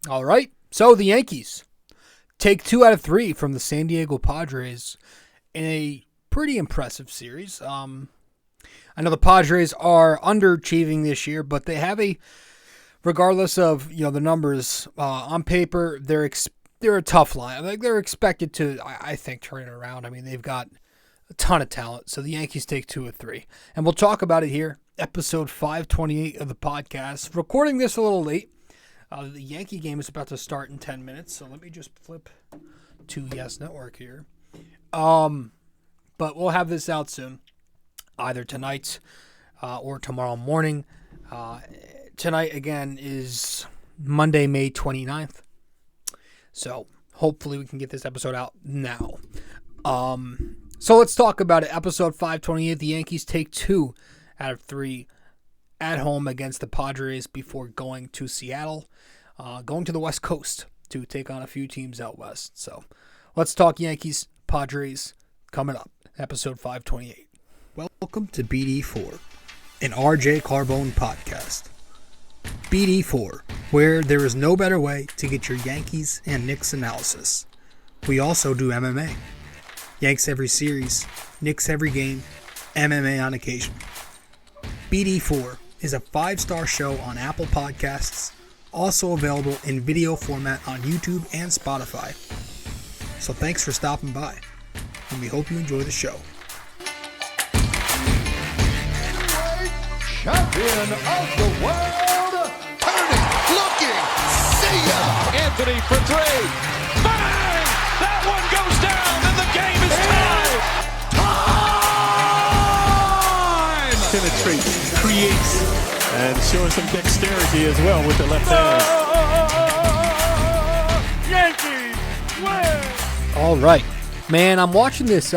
All right. So the Yankees take 2 out of 3 from the San Diego Padres in a pretty impressive series. I know the Padres are underachieving this year, but they have regardless of the numbers on paper, they're a tough line. Like they're expected to, I think, turn it around. I mean, they've got a ton of talent. So the Yankees take 2 of 3, and we'll talk about it here. Episode 528 of the podcast. Recording this a little late. The Yankee game is about to start in 10 minutes, so let me just flip to Yes Network here. But we'll have this out soon, either tonight or tomorrow morning. Tonight, again, is Monday, May 29th. So hopefully we can get this episode out now. So let's talk about it. Episode 528, the Yankees take 2 out of 3 at home against the Padres before going to Seattle, going to the West Coast to take on a few teams out west. So let's talk Yankees, Padres, coming up, episode 528. Welcome to BD4, an RJ Carbone podcast. BD4, where there is no better way to get your Yankees and Knicks analysis. We also do MMA. Yanks every series, Knicks every game, MMA on occasion. BD4 is a 5-star show on Apple Podcasts, also available in video format on YouTube and Spotify. So thanks for stopping by, and we hope you enjoy the show. Champion of the world, turning, looking, see ya! Anthony for 3, bang! That one goes down, and the game is tied! Penetrates, creates, and showing some dexterity as well with the left hand. Yankees win! All right, man, I'm watching this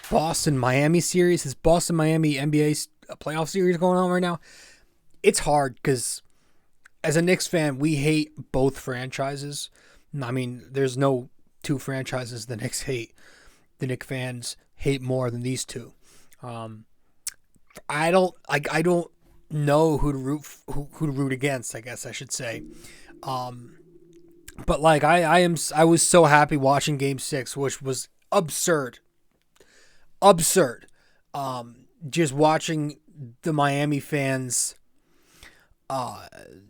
Boston-Miami series, this Boston-Miami NBA playoff series going on right now. It's hard because as a Knicks fan, we hate both franchises. I mean, there's no two franchises the Knicks hate. The Knicks fans hate more than these two. I don't know who to root against, I guess I should say. But like I was so happy watching Game 6, which was absurd. Just watching the Miami fans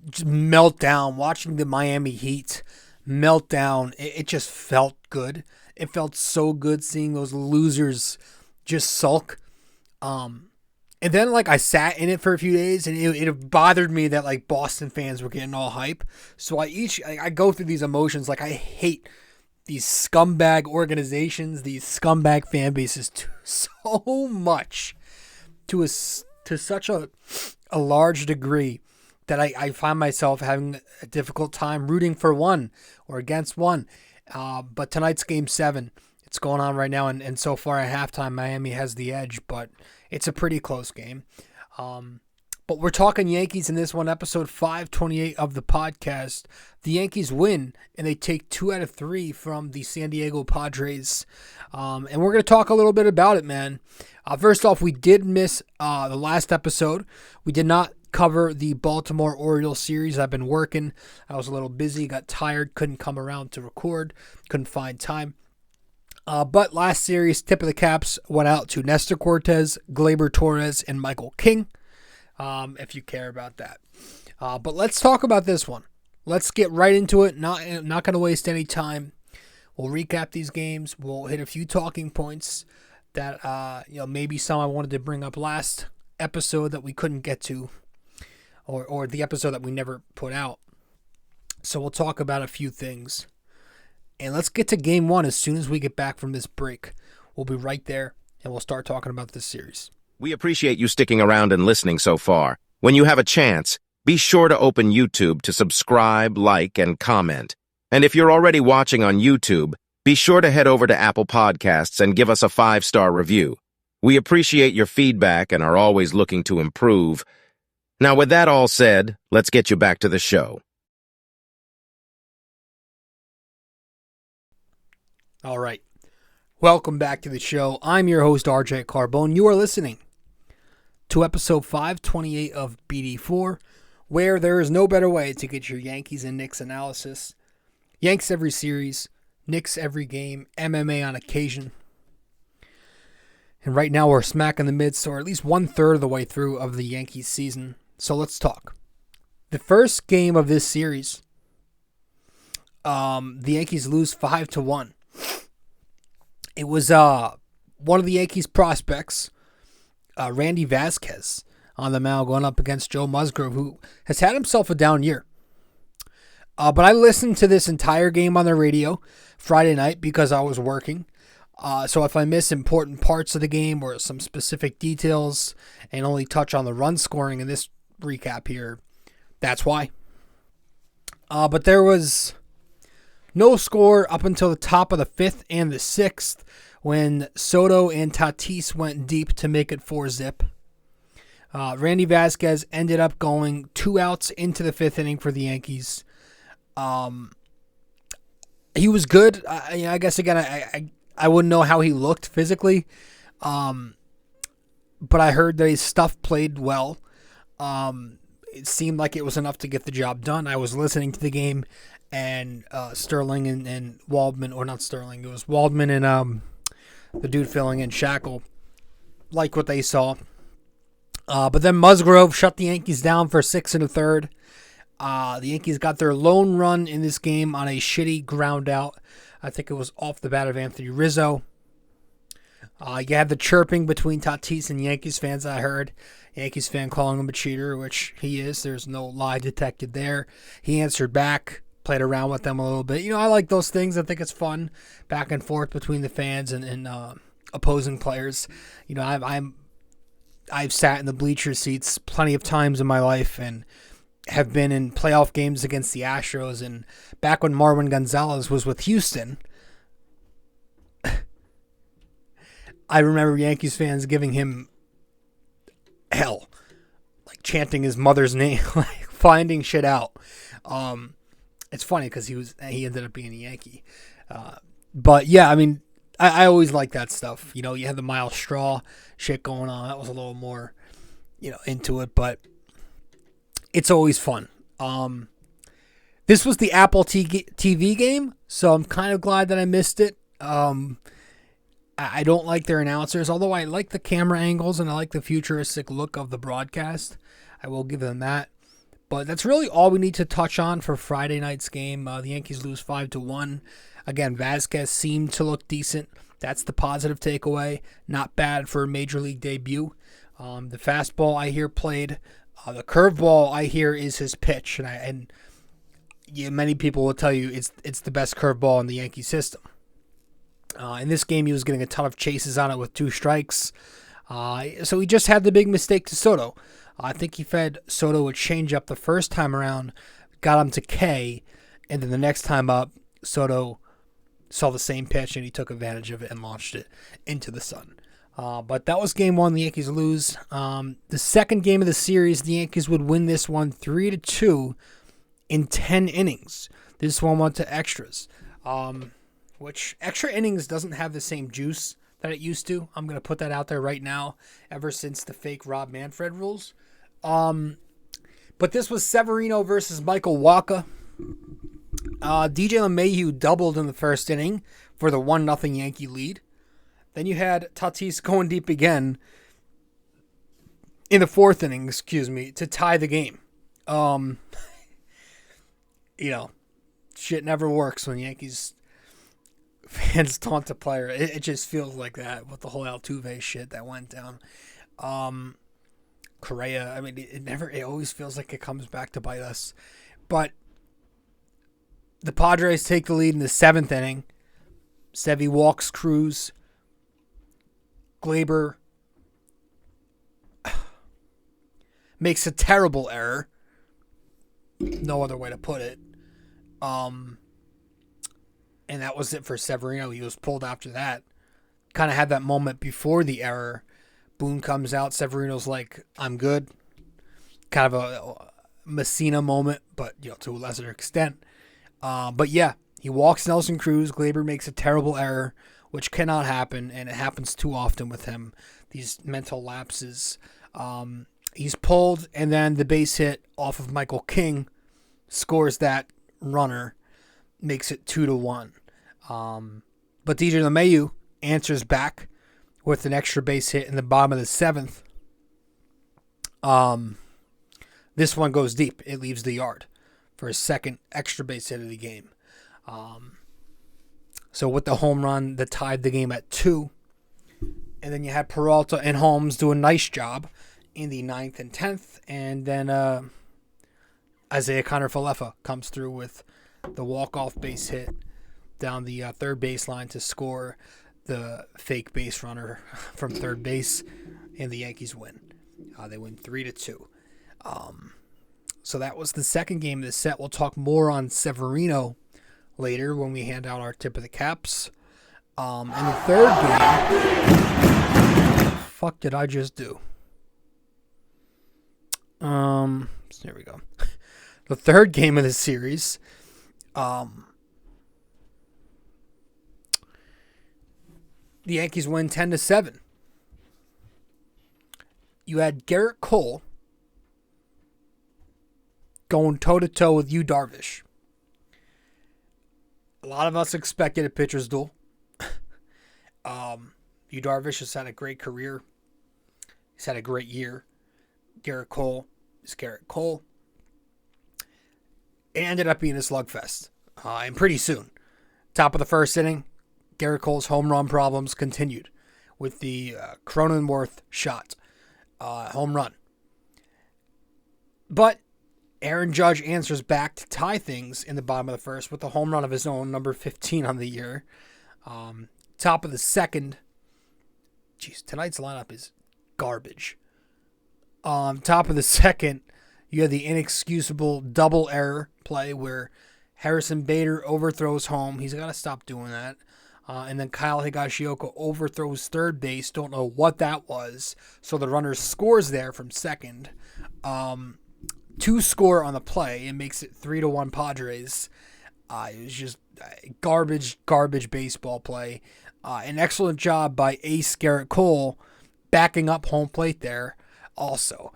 just melt down, watching the Miami Heat melt down. It just felt good. It felt so good seeing those losers just sulk. And then like I sat in it for a few days, and it bothered me that like Boston fans were getting all hype. So I go through these emotions. Like I hate these scumbag organizations, these scumbag fan bases so much to such a large degree that I find myself having a difficult time rooting for one or against one. But tonight's Game 7. It's going on right now, and so far at halftime, Miami has the edge, but it's a pretty close game. But we're talking Yankees in this one, episode 528 of the podcast. The Yankees win, and they take 2 out of 3 from the San Diego Padres. And we're going to talk a little bit about it, man. First off, we did miss the last episode. We did not cover the Baltimore Orioles series. I've been working. I was a little busy, got tired, couldn't come around to record, couldn't find time. But last series, tip of the caps went out to Nestor Cortez, Gleyber Torres, and Michael King, if you care about that. But let's talk about this one. Let's get right into it. Not going to waste any time. We'll recap these games. We'll hit a few talking points that maybe some I wanted to bring up last episode that we couldn't get to, or the episode that we never put out. So we'll talk about a few things. And let's get to Game 1 as soon as we get back from this break. We'll be right there, and we'll start talking about this series. We appreciate you sticking around and listening so far. When you have a chance, be sure to open YouTube to subscribe, like, and comment. And if you're already watching on YouTube, be sure to head over to Apple Podcasts and give us a 5-star review. We appreciate your feedback and are always looking to improve. Now, with that all said, let's get you back to the show. All right. Welcome back to the show. I'm your host, RJ Carbone. You are listening to episode 528 of BD4, where there is no better way to get your Yankees and Knicks analysis. Yanks every series, Knicks every game, MMA on occasion. And right now we're smack in the midst, or at least 1/3 of the way through of the Yankees season. So let's talk. The first game of this series, the Yankees lose 5-1. It was one of the Yankees prospects, Randy Vasquez, on the mound going up against Joe Musgrove, who has had himself a down year. But I listened to this entire game on the radio Friday night because I was working. So if I miss important parts of the game or some specific details and only touch on the run scoring in this recap here, that's why. But there was no score up until the top of the 5th and the 6th when Soto and Tatis went deep to make it 4-zip. Randy Vasquez ended up going 2 outs into the 5th inning for the Yankees. He was good. I guess, again, I wouldn't know how he looked physically. But I heard that his stuff played well. It seemed like it was enough to get the job done. I was listening to the game, and Sterling and Waldman, or not Sterling, it was Waldman and the dude filling in, Shackle, like what they saw. But then Musgrove shut the Yankees down for 6 1/3. The Yankees got their lone run in this game on a shitty ground out. I think it was off the bat of Anthony Rizzo. You had the chirping between Tatis and Yankees fans, I heard. Yankees fan calling him a cheater, which he is. There's no lie detected there. He answered back, played around with them a little bit. I like those things. I think it's fun, back and forth between the fans and opposing players. I've sat in the bleacher seats plenty of times in my life and have been in playoff games against the Astros. And back when Marwin Gonzalez was with Houston, I remember Yankees fans giving him hell, like chanting his mother's name, like finding shit out. It's funny because he ended up being a Yankee. But yeah, I always like that stuff. You had the Miles Straw shit going on. That was a little more, into it, but it's always fun. This was the Apple TV game, so I'm kind of glad that I missed it. I don't like their announcers, although I like the camera angles and I like the futuristic look of the broadcast. I will give them that. But that's really all we need to touch on for Friday night's game. The Yankees lose 5-1. Again, Vasquez seemed to look decent. That's the positive takeaway. Not bad for a major league debut. The fastball I hear played. The curveball I hear is his pitch, and many people will tell you it's the best curveball in the Yankee system. In this game, he was getting a ton of chases on it with 2 strikes. So he just had the big mistake to Soto. I think he fed Soto a changeup the first time around, got him to K, and then the next time up, Soto saw the same pitch and he took advantage of it and launched it into the sun. But that was game 1. The Yankees lose. The second game of the series, the Yankees would win this one 3-2 in 10 innings. This one went to extras. Which extra innings doesn't have the same juice that it used to. I'm going to put that out there right now, ever since the fake Rob Manfred rules. But this was Severino versus Michael Wacha. DJ LeMahieu doubled in the first inning for the 1-0 Yankee lead. Then you had Tatis going deep again in the 4th inning, to tie the game. Shit never works when Yankees fans taunt a player. It just feels like that with the whole Altuve shit that went down. Correa, it always feels like it comes back to bite us. But the Padres take the lead in the 7th inning. Sevy walks Cruz. Glaber makes a terrible error. No other way to put it. And that was it for Severino. He was pulled after that. Kind of had that moment before the error. Boone comes out. Severino's like, I'm good. Kind of a Messina moment, but to a lesser extent. But yeah, he walks Nelson Cruz. Glaber makes a terrible error, which cannot happen, and it happens too often with him. These mental lapses. He's pulled, and then the base hit off of Michael King scores that runner, makes it 2-1. But DJ LeMahieu answers back with an extra base hit in the bottom of the 7th. This one goes deep. It leaves the yard for his second extra base hit of the game. So with the home run that tied the game at 2, and then you had Peralta and Holmes do a nice job in the 9th and 10th, and then Isaiah Kiner-Falefa comes through with the walk-off base hit down the third baseline to score the fake base runner from third base, and the Yankees win. They win 3-2. So that was the second game of the set. We'll talk more on Severino later when we hand out our tip of the caps. And the third game, what the fuck did I just do? So there we go. The third game of the series, the Yankees win 10-7. You had Garrett Cole going toe-to-toe with Yu Darvish. A lot of us expected a pitcher's duel. Yu Darvish has had a great career. He's had a great year. Garrett Cole is Garrett Cole. It ended up being a slugfest. And pretty soon, top of the first inning, Garrett Cole's home run problems continued with the Cronenworth shot. Home run. But Aaron Judge answers back to tie things in the bottom of the first with a home run of his own, number 15 on the year. Top of the second. Jeez, tonight's lineup is garbage. Top of the second, you had the inexcusable double error play where Harrison Bader overthrows home. He's got to stop doing that. And then Kyle Higashioka overthrows third base. Don't know what that was. So the runner scores there from second. 2 score on the play and makes it 3-1 Padres. It was just garbage baseball play. An excellent job by ace Garrett Cole backing up home plate there also.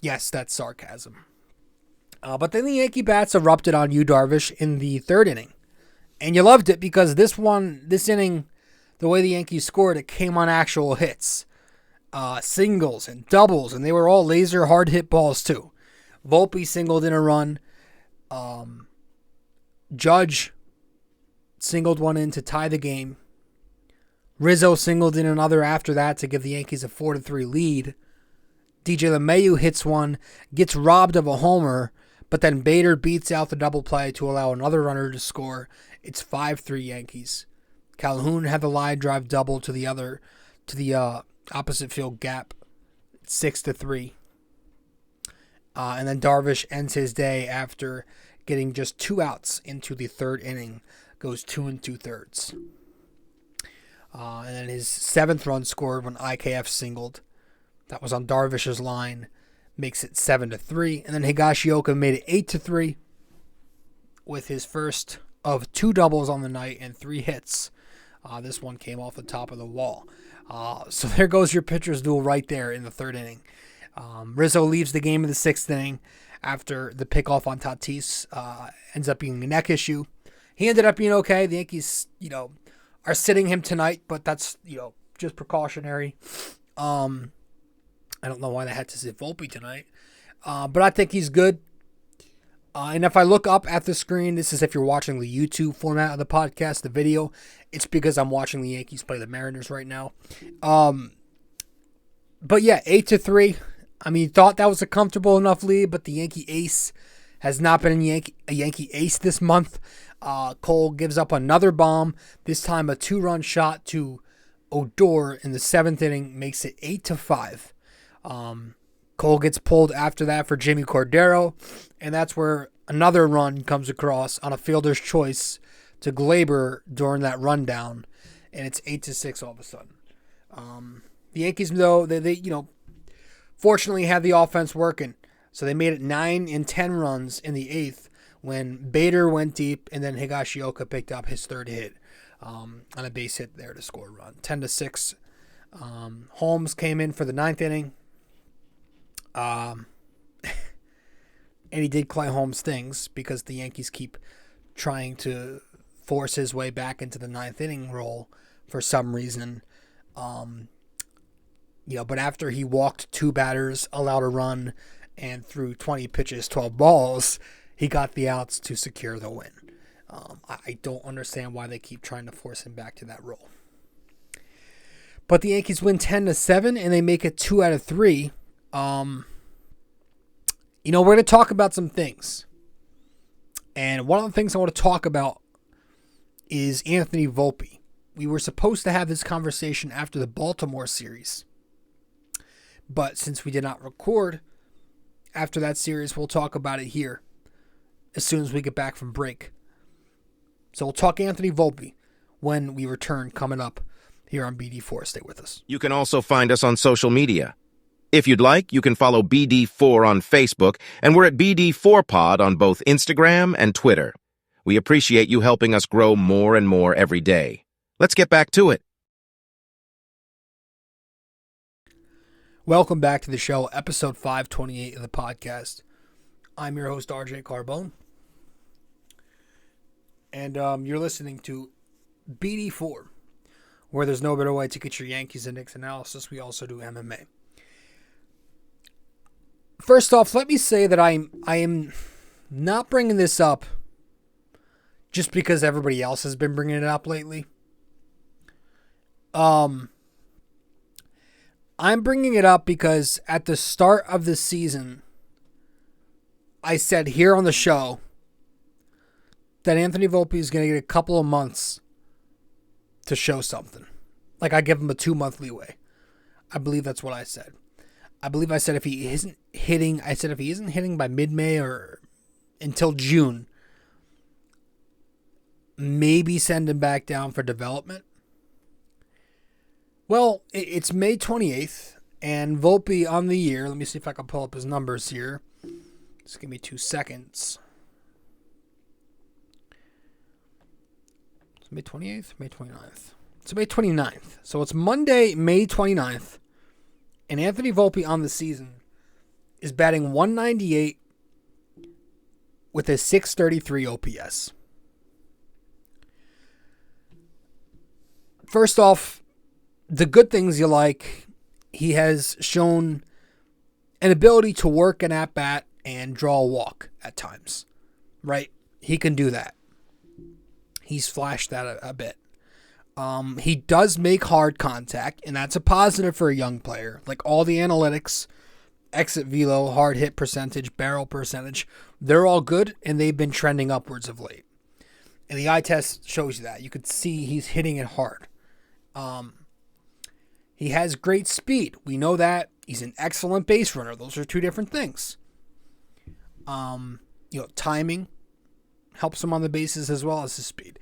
Yes, that's sarcasm. But then the Yankee bats erupted on Yu Darvish in the third inning. And you loved it because this inning, the way the Yankees scored, it came on actual hits. Singles and doubles, and they were all laser hard hit balls too. Volpe singled in a run. Judge singled one in to tie the game. Rizzo singled in another after that to give the Yankees a 4-3 lead. DJ LeMahieu hits one, gets robbed of a homer, but then Bader beats out the double play to allow another runner to score. It's 5-3 Yankees. Calhoun had the line drive double to the opposite field gap. 6-3. And then Darvish ends his day after getting just 2 outs into the third inning. Goes 2 2/3. And then his 7th run scored when IKF singled. That was on Darvish's line. Makes it 7-3. And then Higashioka made it 8-3 with his first of 2 doubles on the night and 3 hits. This one came off the top of the wall. So there goes your pitcher's duel right there in the third inning. Rizzo leaves the game in the 6th inning after the pickoff on Tatis ends up being a neck issue. He ended up being okay. The Yankees, are sitting him tonight, but that's, just precautionary. I don't know why they had to sit Volpe tonight. But I think he's good. And if I look up at the screen, this is if you're watching the YouTube format of the podcast, the video, it's because I'm watching the Yankees play the Mariners right now. But yeah, 8-3. I mean, thought that was a comfortable enough lead, but the Yankee ace has not been a Yankee ace this month. Cole gives up another bomb, this time a 2-run shot to Odor in the 7th inning, makes it 8-5. Cole gets pulled after that for Jimmy Cordero, and that's where another run comes across on a fielder's choice to Glaber during that rundown, and it's 8-6 all of a sudden. The Yankees, though, they fortunately had the offense working, so they made it 9 and 10 runs in the 8th when Bader went deep, and then Higashioka picked up his 3rd hit on a base hit there to score a run. 10-6. Holmes came in for the 9th inning. And he did Clay Holmes things because the Yankees keep trying to force his way back into the ninth inning role for some reason. But after he walked 2 batters, allowed a run, and threw 20 pitches, 12 balls, he got the outs to secure the win. I don't understand why they keep trying to force him back to that role. But the Yankees win 10-7, and they make it 2 out of 3. We're going to talk about some things. And one of the things I want to talk about is Anthony Volpe. We were supposed to have this conversation after the Baltimore series. But since we did not record after that series, we'll talk about it here as soon as we get back from break. So we'll talk Anthony Volpe when we return coming up here on BD4. Stay with us. You can also find us on social media. If you'd like, you can follow BD4 on Facebook, and we're at BD4Pod on both Instagram and Twitter. We appreciate you helping us grow more and more every day. Let's get back to it. Welcome back to the show, episode 528 of the podcast. I'm your host, RJ Carbone. And you're listening to BD4, where there's no better way to get your Yankees and Knicks analysis. We also do MMA. First off, let me say that I am not bringing this up just because everybody else has been bringing it up lately. I'm bringing it up because at the start of the season, I said here on the show that Anthony Volpe is going to get a couple of months to show something. Like, I give him a 2-month leeway. I believe that's what I said. I believe I said if he isn't hitting by mid-May or until June, maybe send him back down for development. Well, it's May 28th, and Volpe on the year, let me see if I can pull up his numbers here. Just give me 2 seconds. It's May 28th, May 29th. It's May 29th. So it's Monday, May 29th, and Anthony Volpe on the season is batting .198 with a .633 OPS. First off, the good things you like, he has shown an ability to work an at-bat and draw a walk at times, right? He can do that. He's flashed that a bit. He does make hard contact, and that's a positive for a young player. Like all the analytics, exit velo, hard hit percentage, barrel percentage, they're all good, and they've been trending upwards of late. And the eye test shows you that. You could see he's hitting it hard. He has great speed. We know that. He's an excellent base runner. Those are two different things. Timing helps him on the bases as well as his speed.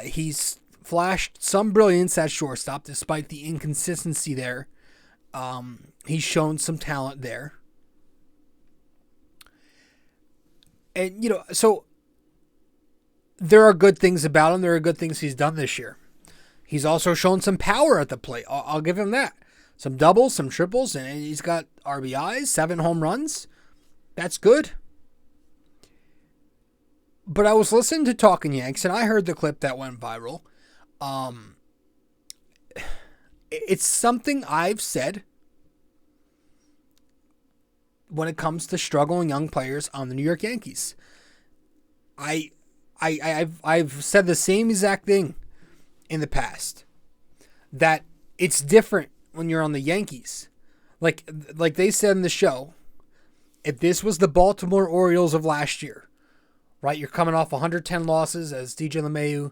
He's flashed some brilliance at shortstop despite the inconsistency there. He's shown some talent there. And, so there are good things about him. There are good things he's done this year. He's also shown some power at the plate. I'll give him that. Some doubles, some triples, and he's got RBIs, 7 home runs. That's good. But I was listening to Talking Yanks, and I heard the clip that went viral. It's something I've said when it comes to struggling young players on the New York Yankees. I've said the same exact thing in the past, that it's different when you're on the Yankees. Like they said in the show, if this was the Baltimore Orioles of last year, right? You're coming off 110 losses as DJ LeMahieu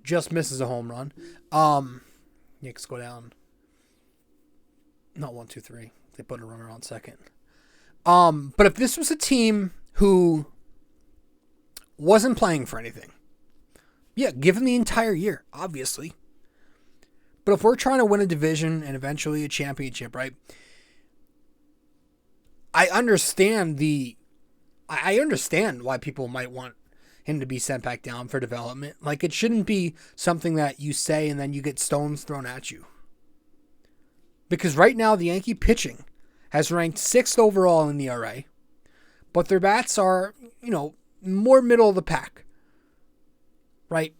just misses a home run. Yanks go down. Not 1-2-3. They put a runner on second. But if this was a team who wasn't playing for anything, yeah, give him the entire year, obviously. But if we're trying to win a division and eventually a championship, right? I understand why people might want him to be sent back down for development. Like, it shouldn't be something that you say and then you get stones thrown at you. Because right now the Yankee pitching has ranked 6th overall in the ERA, but their bats are, more middle of the pack, right?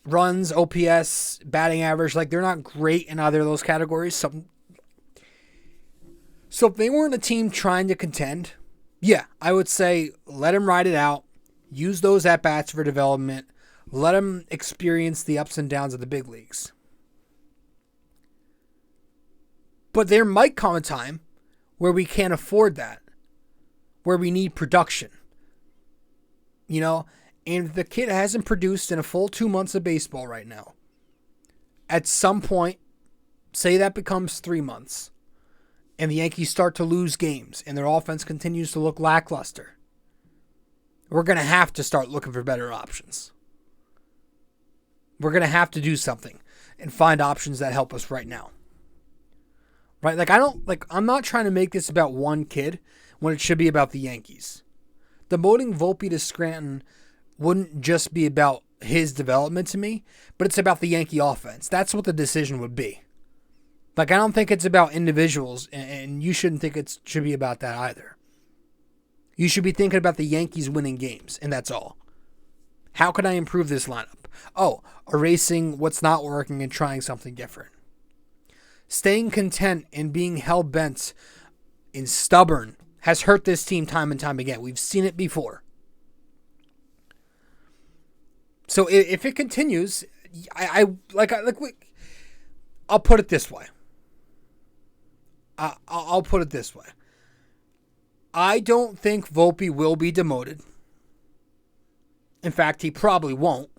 Runs, OPS, batting average, they're not great in either of those categories. So if they weren't a team trying to contend, yeah, I would say let them ride it out, use those at-bats for development, let them experience the ups and downs of the big leagues. But there might come a time where we can't afford that, where we need production. And if the kid hasn't produced in a full 2 months of baseball right now, at some point, say that becomes 3 months, and the Yankees start to lose games and their offense continues to look lackluster, we're going to have to start looking for better options. We're going to have to do something and find options that help us right now. Right? I'm not trying to make this about one kid when it should be about the Yankees. Demoting Volpe to Scranton wouldn't just be about his development to me, but it's about the Yankee offense. That's what the decision would be. I don't think it's about individuals, and you shouldn't think it should be about that either. You should be thinking about the Yankees winning games, and that's all. How can I improve this lineup? Oh, erasing what's not working and trying something different. Staying content and being hell-bent and stubborn has hurt this team time and time again. We've seen it before. So if it continues, I'll put it this way. I'll put it this way. I don't think Volpe will be demoted. In fact, he probably won't.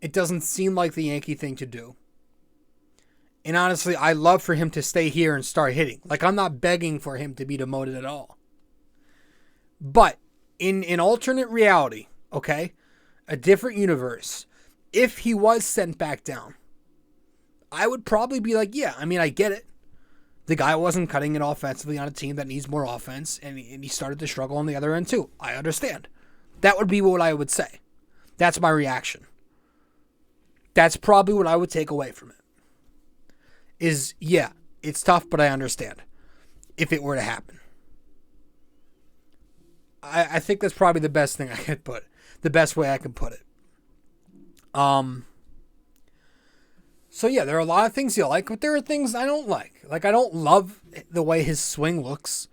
It doesn't seem like the Yankee thing to do. And honestly, I love for him to stay here and start hitting. I'm not begging for him to be demoted at all. But in an alternate reality, okay, a different universe, if he was sent back down, I would probably be yeah, I get it. The guy wasn't cutting it offensively on a team that needs more offense, and he started to struggle on the other end too. I understand. That would be what I would say. That's my reaction. That's probably what I would take away from it. Is, yeah, it's tough, but I understand if it were to happen. I think that's probably the best thing I could put. The best way I can put it. So yeah, there are a lot of things you like, but there are things I don't like. I don't love the way his swing looks.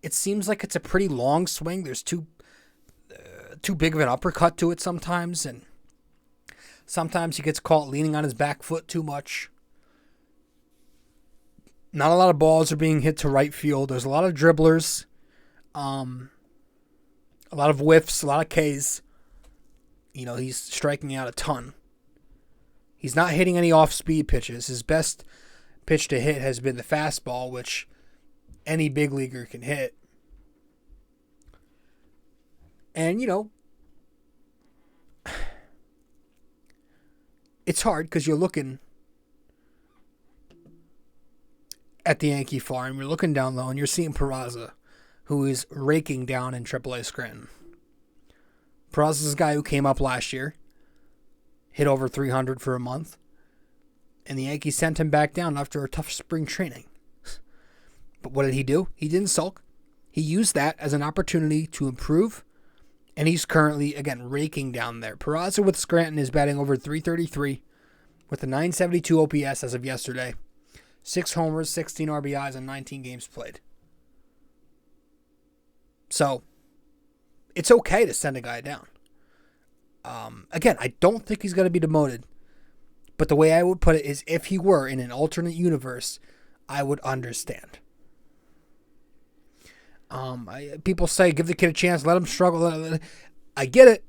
It seems like it's a pretty long swing. There's too big of an uppercut to it sometimes, and sometimes he gets caught leaning on his back foot too much. Not a lot of balls are being hit to right field. There's a lot of dribblers, a lot of whiffs, a lot of Ks. He's striking out a ton. He's not hitting any off-speed pitches. His best pitch to hit has been the fastball, which any big leaguer can hit. And, it's hard because you're looking at the Yankee farm. You're looking down low, and you're seeing Peralta, who is raking down in AAA Scranton. Peralta's a guy who came up last year, hit over 300 for a month, and the Yankees sent him back down after a tough spring training. But what did he do? He didn't sulk. He used that as an opportunity to improve, and he's currently, again, raking down there. Peralta with Scranton is batting over 333 with a 972 OPS as of yesterday. 6 homers, 16 RBIs, and 19 games played. So, it's okay to send a guy down. Again, I don't think he's going to be demoted. But the way I would put it is, if he were in an alternate universe, I would understand. People say, give the kid a chance, let him struggle. I get it.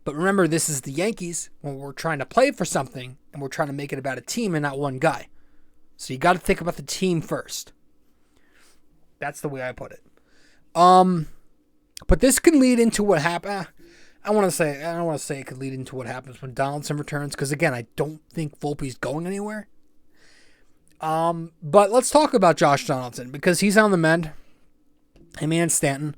But remember, this is the Yankees when we're trying to play for something, and we're trying to make it about a team and not one guy. So you got to think about the team first. That's the way I put it. But this can lead into what happened. I don't want to say it could lead into what happens when Donaldson returns, because again, I don't think Volpe's going anywhere. But let's talk about Josh Donaldson, because he's on the mend. Him and Stanton.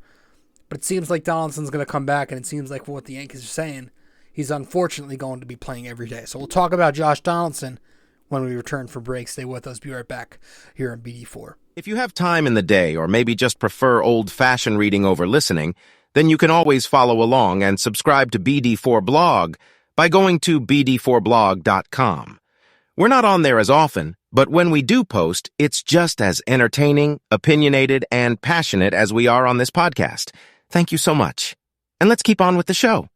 But it seems like Donaldson's going to come back, and it seems like what the Yankees are saying, he's unfortunately going to be playing every day. So we'll talk about Josh Donaldson when we return for break. Stay with us. Be right back here on BD4. If you have time in the day or maybe just prefer old-fashioned reading over listening, then you can always follow along and subscribe to BD4 Blog by going to BD4blog.com. We're not on there as often, but when we do post, it's just as entertaining, opinionated, and passionate as we are on this podcast. Thank you so much. And let's keep on with the show.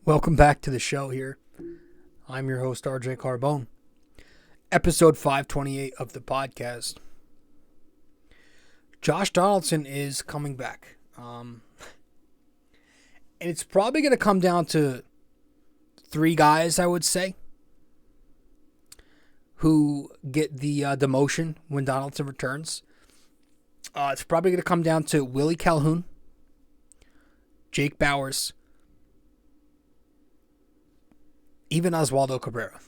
Welcome back to the show here. I'm your host, RJ Carbone. Episode 528 of the podcast. Josh Donaldson is coming back. And it's probably going to come down to three guys, I would say, who get the demotion when Donaldson returns. It's probably going to come down to Willie Calhoun, Jake Bauers, even Oswaldo Cabrera.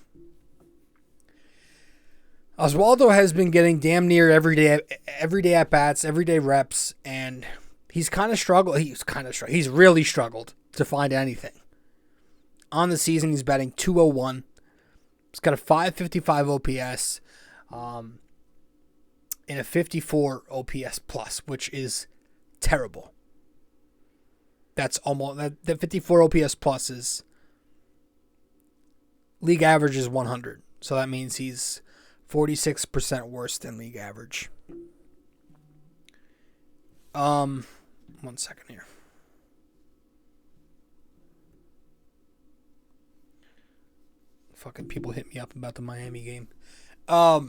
Oswaldo has been getting damn near every day at-bats, everyday reps, and he's kind of struggled. He's really struggled to find anything. On the season, he's batting .201. He's got a .555 OPS, and a .54 OPS plus, which is terrible. That's almost the .54 OPS plus is league average is 100, so that means he's 46% worse than league average. 1 second here. Fucking people hit me up about the Miami game. I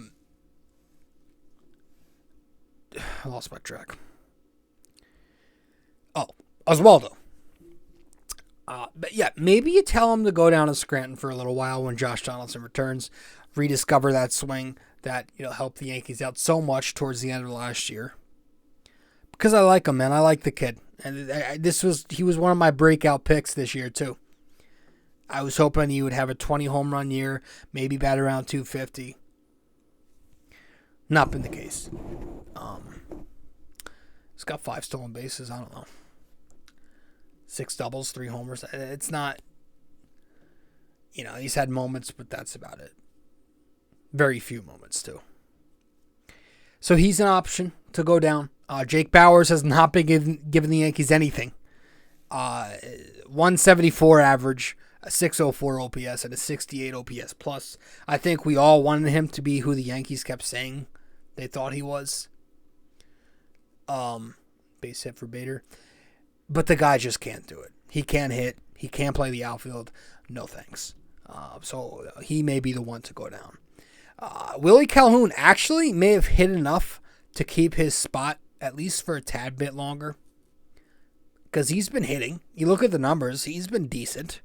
lost my track. Oh, Oswaldo. But yeah, maybe you tell him to go down to Scranton for a little while when Josh Donaldson returns, rediscover that swing that helped the Yankees out so much towards the end of last year. Because I like him, man. I like the kid, and he was one of my breakout picks this year too. I was hoping he would have a 20 home run year, maybe bat around 250. Not been the case. He's got 5 stolen bases. I don't know. 6 doubles, 3 homers. It's not, he's had moments, but that's about it. Very few moments, too. So he's an option to go down. Jake Bauers has not been given the Yankees anything. 174 average, a 604 OPS, and a 68 OPS plus. I think we all wanted him to be who the Yankees kept saying they thought he was. Base hit for Bader. But the guy just can't do it. He can't hit. He can't play the outfield. No thanks. So he may be the one to go down. Willie Calhoun actually may have hit enough to keep his spot at least for a tad bit longer. Because he's been hitting. You look at the numbers. He's been decent.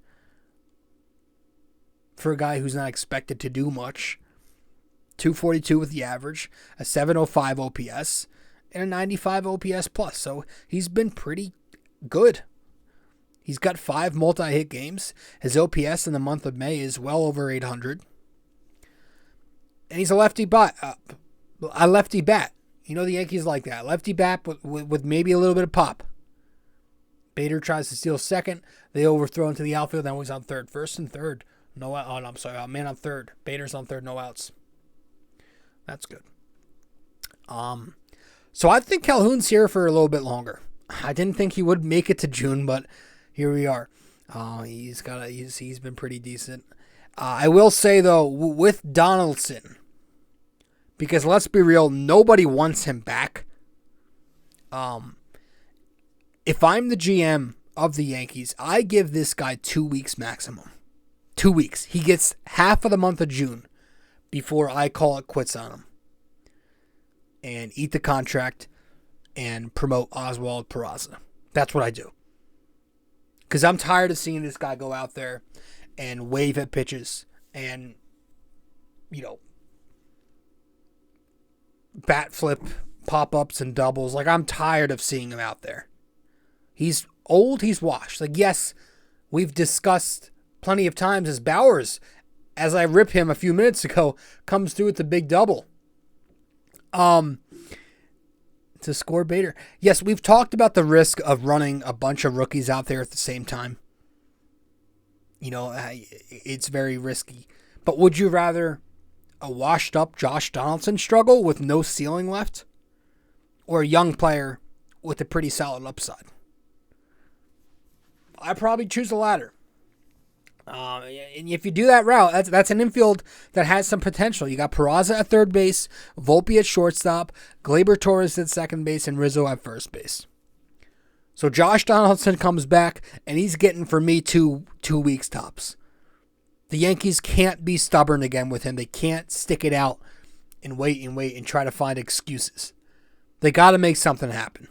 For a guy who's not expected to do much. 242 with the average. A 705 OPS. And a 95 OPS plus. So he's been pretty good. He's got 5 multi-hit games. His OPS in the month of May is well over 800. And he's a lefty bat. The Yankees like that. Lefty bat with maybe a little bit of pop. Bader tries to steal second. They overthrow into the outfield. Now he's on third. First and third. No out. Oh, no, I'm sorry. Man on third. Bader's on third. No outs. That's good. So I think Calhoun's here for a little bit longer. I didn't think he would make it to June, but here we are. He's been pretty decent. I will say though, with Donaldson, because let's be real, nobody wants him back. If I'm the GM of the Yankees, I give this guy 2 weeks maximum. 2 weeks. He gets half of the month of June before I call it quits on him and eat the contract and promote Oswald Peraza. That's what I do. Because I'm tired of seeing this guy go out there and wave at pitches and, bat flip pop-ups and doubles. Like, I'm tired of seeing him out there. He's old, he's washed. Like, yes, we've discussed plenty of times as Bauers as I rip him a few minutes ago, comes through with the big double. To score Bader. Yes, we've talked about the risk of running a bunch of rookies out there at the same time. You know, it's very risky. But would you rather a washed up Josh Donaldson struggle with no ceiling left, or a young player with a pretty solid upside? I'd probably choose the latter. And if you do that route, that's an infield that has some potential. You got Peralta at third base, Volpe at shortstop, Gleyber Torres at second base, and Rizzo at first base. So Josh Donaldson comes back, and he's getting, for me, two weeks tops. The Yankees can't be stubborn again with him. They can't stick it out and wait and try to find excuses. They got to make something happen.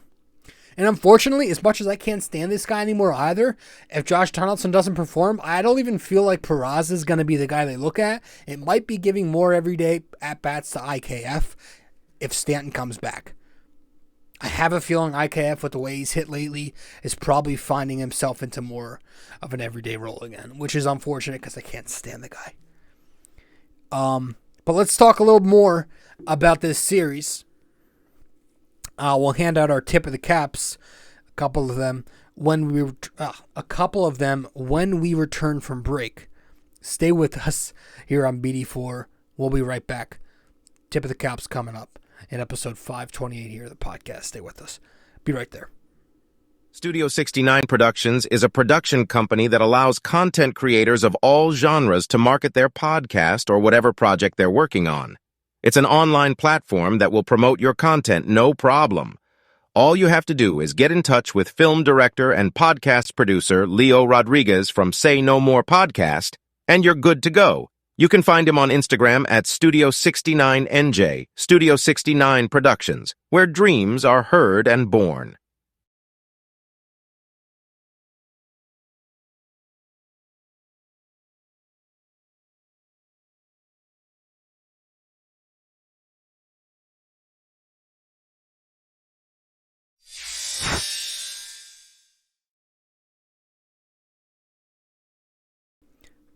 And unfortunately, as much as I can't stand this guy anymore either, if Josh Donaldson doesn't perform, I don't even feel like Peraza is going to be the guy they look at. It might be giving more everyday at-bats to IKF if Stanton comes back. I have a feeling IKF, with the way he's hit lately, is probably finding himself into more of an everyday role again, which is unfortunate because I can't stand the guy. But let's talk a little more about this series. We'll hand out our tip of the caps, a couple of them when we return from break. Stay with us here on BD4. We'll be right back. Tip of the caps coming up in episode 528 here of the podcast. Stay with us. Be right there. Studio 69 Productions is a production company that allows content creators of all genres to market their podcast or whatever project they're working on. It's an online platform that will promote your content, no problem. All you have to do is get in touch with film director and podcast producer Leo Rodriguez from Say No More Podcast, and you're good to go. You can find him on Instagram at Studio 69NJ, Studio 69 Productions, where dreams are heard and born.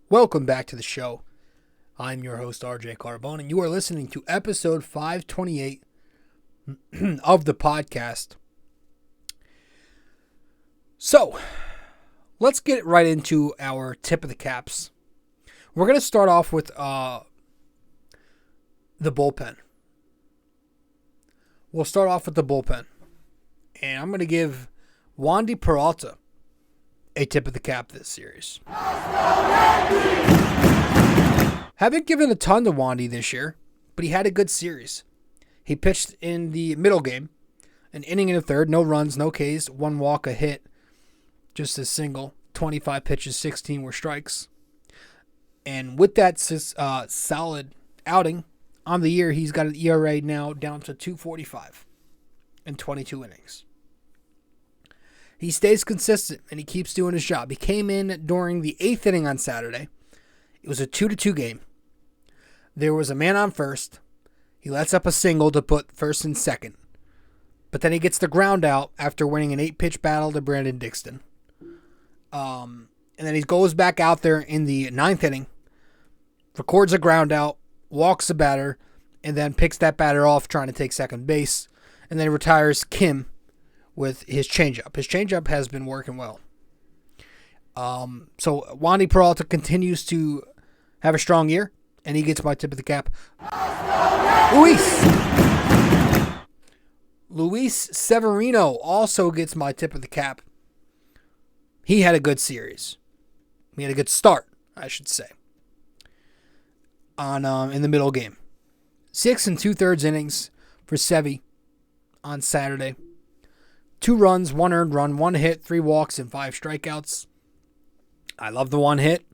Welcome back to the show. I'm your host, RJ Carbone, and you are listening to episode 528 of the podcast. So, let's get right into our tip of the caps. We're going to start off with the bullpen. We'll start off with the bullpen. And I'm going to give Wandy Peralta a tip of the cap this series. Haven't given a ton to Wandy this year, but he had a good series. He pitched in the middle game, an inning and a third, no runs, no Ks, one walk, a hit, just a single, 25 pitches, 16 were strikes. And with that solid outing on the year, he's got an ERA now down to 2.45 in 22 innings. He stays consistent, and he keeps doing his job. He came in during the 8th inning on Saturday. It was a 2-2 game. There was a man on first. He lets up a single to put first and second. But then he gets the ground out after winning an 8-pitch battle to Brandon Dixon. And then he goes back out there in the 9th inning, records a ground out, walks the batter, and then picks that batter off trying to take second base. And then he retires Kim with his changeup. His changeup has been working well. So Wandy Peralta continues to have a strong year, and he gets my tip of the cap. Luis Severino also gets my tip of the cap. He had a good series. He had a good start, I should say, on in the middle game. 6 2/3 innings for Sevy on Saturday. 2 runs, 1 earned run, 1 hit, 3 walks, and 5 strikeouts. I love the 1 hit.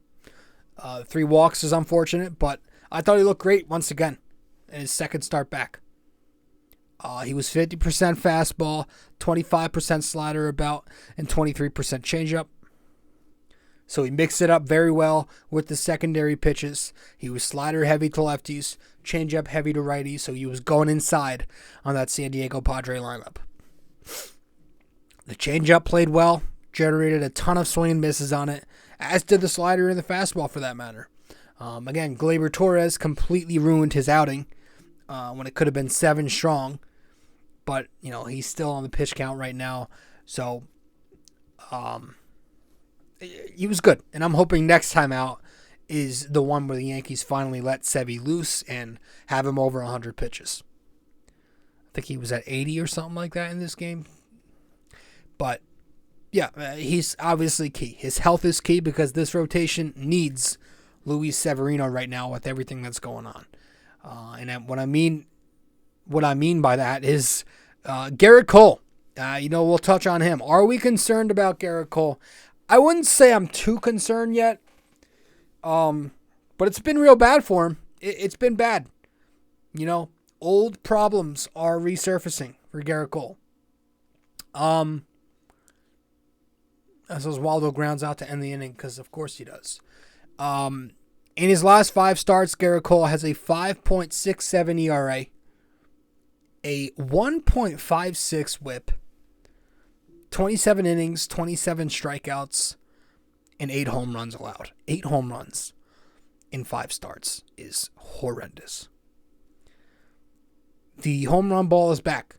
3 walks is unfortunate, but I thought he looked great once again in his second start back. He was 50% fastball, 25% slider about, and 23% changeup. So he mixed it up very well with the secondary pitches. He was slider heavy to lefties, changeup heavy to righties, so he was going inside on that San Diego Padre lineup. The changeup played well, generated a ton of swing and misses on it, as did the slider and the fastball for that matter. Again, Gleyber Torres completely ruined his outing when it could have been 7 strong. But, he's still on the pitch count right now. So, he was good. And I'm hoping next time out is the one where the Yankees finally let Sevy loose and have him over 100 pitches. I think he was at 80 or something like that in this game. But, yeah, he's obviously key. His health is key because this rotation needs Luis Severino right now with everything that's going on. And what I mean by that is Garrett Cole. We'll touch on him. Are we concerned about Garrett Cole? I wouldn't say I'm too concerned yet. But it's been real bad for him. It's been bad. Old problems are resurfacing for Garrett Cole. As Oswaldo grounds out to end the inning, because of course he does. In his last 5 starts, Garrett Cole has a 5.67 ERA, a 1.56 whip, 27 innings, 27 strikeouts, and 8 home runs allowed. 8 home runs in 5 starts is horrendous. The home run ball is back.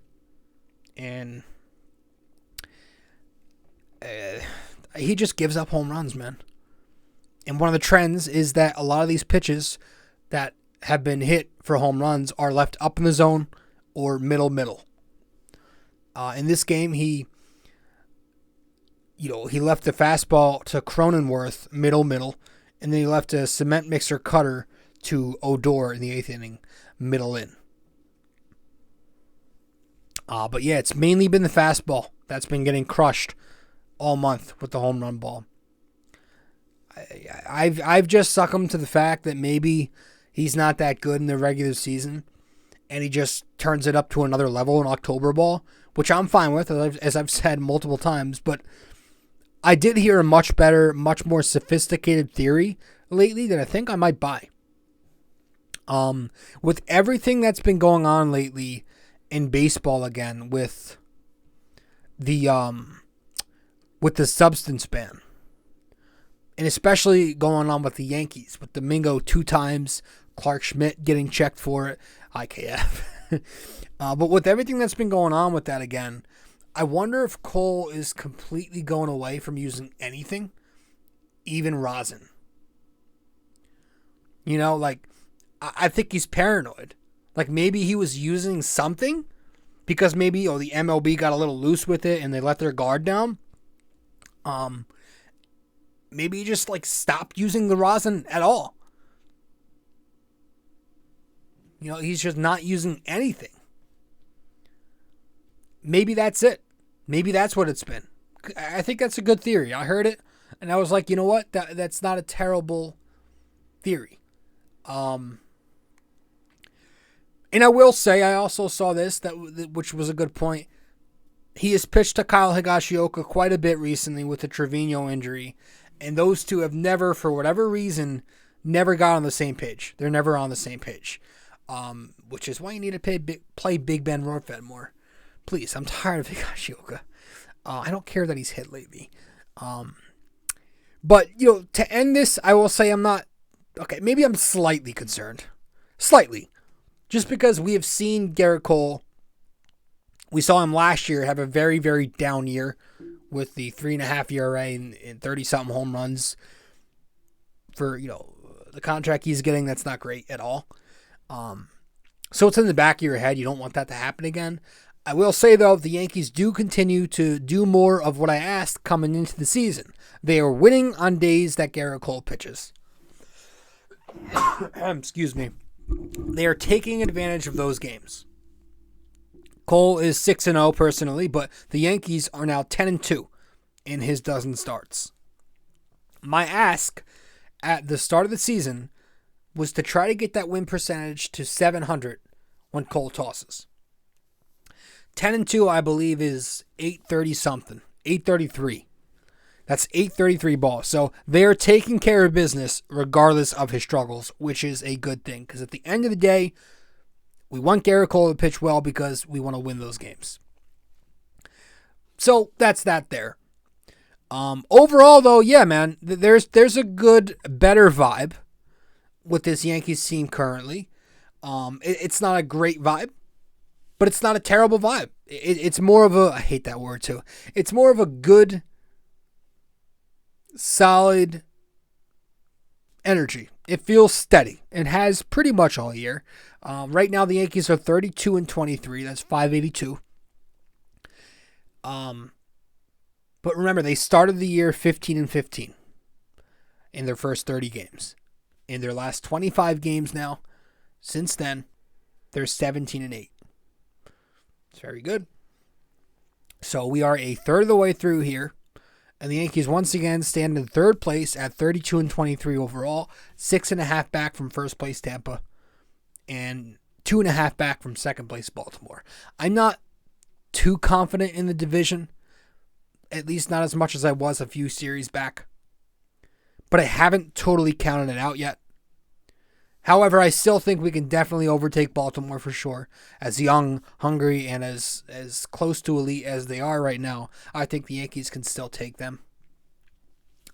And he just gives up home runs, man. And one of the trends is that a lot of these pitches that have been hit for home runs are left up in the zone or middle. In this game, he left the fastball to Cronenworth, middle, and then he left a cement mixer cutter to Odor in the 8th inning, middle in. But yeah, it's mainly been the fastball that's been getting crushed all month with the home run ball. I've just succumbed to the fact that maybe he's not that good in the regular season, and he just turns it up to another level in October ball, which I'm fine with, as I've said multiple times. But I did hear a much better, much more sophisticated theory lately that I think I might buy. With everything that's been going on lately in baseball again, with the substance ban, and especially going on with the Yankees, with Domingo 2 times, Clark Schmidt getting checked for it, IKF. But with everything that's been going on with that again, I wonder if Cole is completely going away from using anything, even rosin. I think he's paranoid. Like, maybe he was using something because maybe the MLB got a little loose with it and they let their guard down. Maybe he just stopped using the rosin at all. He's just not using anything. Maybe that's it. Maybe that's what it's been. I think that's a good theory. I heard it and I was like, you know what? That's not a terrible theory. And I will say, I also saw this, which was a good point. He has pitched to Kyle Higashioka quite a bit recently with the Trevino injury, and those two have never, for whatever reason, never got on the same page. They're never on the same page, which is why you need to play Big Ben Rortvedt more. Please, I'm tired of Higashioka. I don't care that he's hit lately. But, to end this, I will say I'm not, maybe I'm slightly concerned. Slightly. Just because we have seen Garrett Cole, we saw him last year have a very, very down year with the 3.5 ERA and 30-something home runs for, the contract he's getting. That's not great at all. So it's in the back of your head. You don't want that to happen again. I will say, though, the Yankees do continue to do more of what I asked coming into the season. They are winning on days that Garrett Cole pitches. Excuse me. They are taking advantage of those games. Cole is 6-0 personally, but the Yankees are now 10-2 in his dozen starts. My ask at the start of the season was to try to get that win percentage to 700 when Cole tosses. 10-2, I believe, is 830 something, 833. That's 833 balls. So they're taking care of business regardless of his struggles, which is a good thing. Because at the end of the day, we want Garrett Cole to pitch well because we want to win those games. So that's that there. Overall, though, yeah, man, there's a good, better vibe. with this Yankees team currently. It's not a great vibe, but it's not a terrible vibe. It's more of a, I hate that word too. It's more of a good, solid energy. It feels steady and has pretty much all year. Right now, the Yankees are 32-23. That's .582. But remember, they started the year 15-15 in their first 30 games. In their last 25 games now, since then, they're 17-8. It's very good. So we are a third of the way through here. And the Yankees once again stand in third place at 32-23 overall. 6.5 back from first place Tampa. And 2.5 back from second place Baltimore. I'm not too confident in the division. At least not as much as I was a few series back. But I haven't totally counted it out yet. However, I still think we can definitely overtake Baltimore for sure. As young, hungry, and as close to elite as they are right now, I think the Yankees can still take them.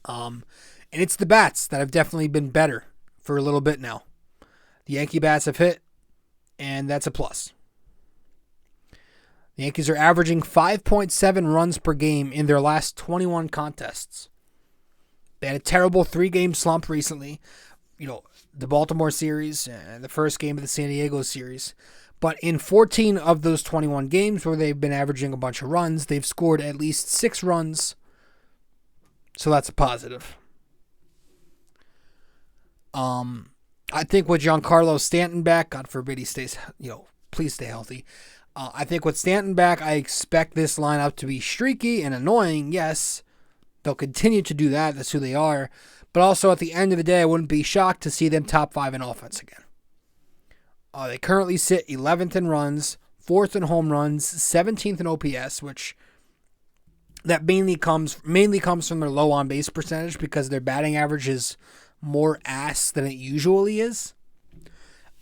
And it's the bats that have definitely been better for a little bit now. The Yankee bats have hit, and that's a plus. The Yankees are averaging 5.7 runs per game in their last 21 contests. They had a terrible 3-game slump recently. The Baltimore series and the first game of the San Diego series. But in 14 of those 21 games where they've been averaging a bunch of runs, they've scored at least 6 runs. So that's a positive. I think with Giancarlo Stanton back, God forbid he stays, please stay healthy. I think with Stanton back, I expect this lineup to be streaky and annoying. Yes, they'll continue to do that. That's who they are. But also, at the end of the day, I wouldn't be shocked to see them top 5 in offense again. They currently sit 11th in runs, 4th in home runs, 17th in OPS, which that mainly comes from their low on base percentage because their batting average is more ass than it usually is.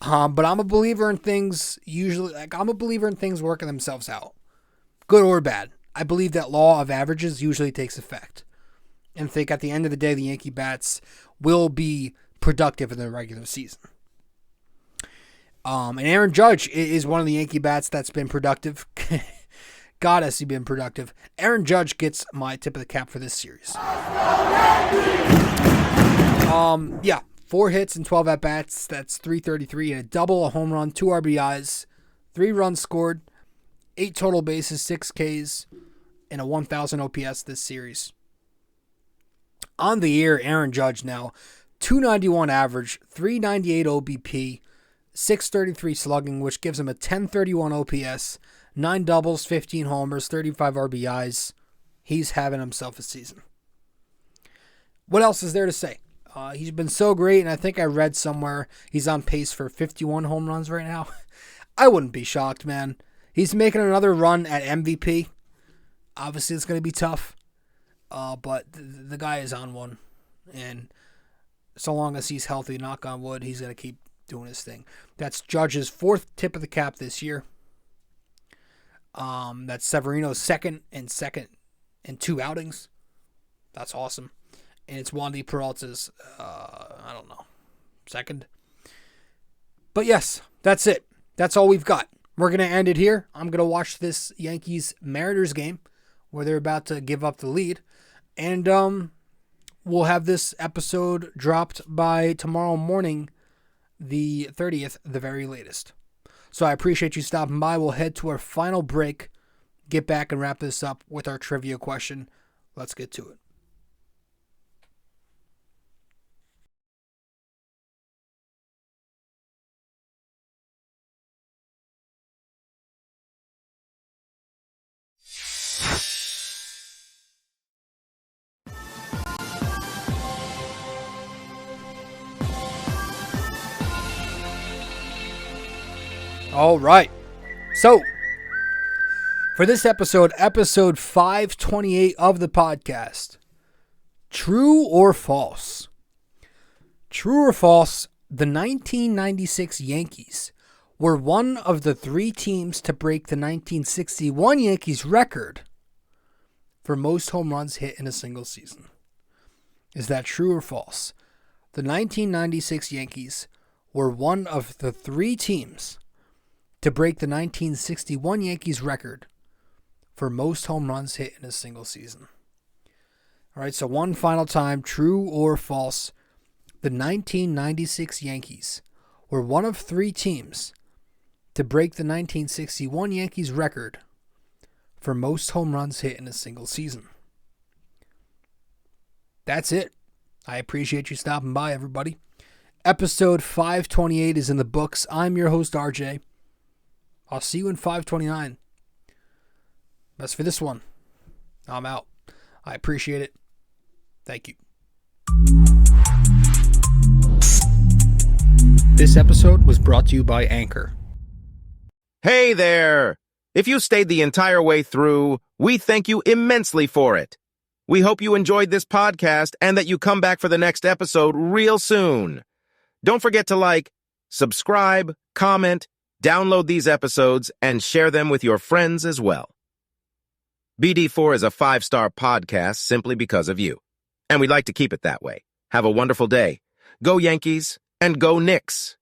But I'm a believer in things working themselves out, good or bad. I believe that law of averages usually takes effect. And think at the end of the day, the Yankee bats will be productive in the regular season. And Aaron Judge is one of the Yankee bats that's been productive. God, has he been productive. Aaron Judge gets my tip of the cap for this series. 4 hits and 12 at-bats. That's .333 and a double, a home run, 2 RBIs, 3 runs scored, 8 total bases, 6 Ks, and a 1,000 OPS this series. On the year, Aaron Judge now, .291 average, .398 OBP, .633 slugging, which gives him a .1031 OPS, 9 doubles, 15 homers, 35 RBIs. He's having himself a season. What else is there to say? He's been so great, and I think I read somewhere he's on pace for 51 home runs right now. I wouldn't be shocked, man. He's making another run at MVP. Obviously, it's going to be tough. But the guy is on one. And so long as he's healthy, knock on wood, he's going to keep doing his thing. That's Judge's 4th tip of the cap this year. That's Severino's second in 2 outings. That's awesome. And it's Wandy Peralta's, second. But yes, that's it. That's all we've got. We're going to end it here. I'm going to watch this Yankees-Mariners game where they're about to give up the lead. And we'll have this episode dropped by tomorrow morning, the 30th, the very latest. So I appreciate you stopping by. We'll head to our final break, get back and wrap this up with our trivia question. Let's get to it. All right. So, for this episode 528 of the podcast, true or false? True or false, the 1996 Yankees were one of the 3 teams to break the 1961 Yankees record for most home runs hit in a single season. Is that true or false? the 1996 Yankees were one of the 3 teams to break the 1961 Yankees record for most home runs hit in a single season. All right, so one final time, true or false, the 1996 Yankees were one of 3 teams to break the 1961 Yankees record for most home runs hit in a single season. That's it. I appreciate you stopping by, everybody. Episode 528 is in the books. I'm your host, RJ. I'll see you in 529. That's for this one. I'm out. I appreciate it. Thank you. This episode was brought to you by Anchor. Hey there! If you stayed the entire way through, we thank you immensely for it. We hope you enjoyed this podcast and that you come back for the next episode real soon. Don't forget to like, subscribe, comment, download these episodes, and share them with your friends as well. BD4 is a 5-star podcast simply because of you, and we'd like to keep it that way. Have a wonderful day. Go Yankees and go Knicks!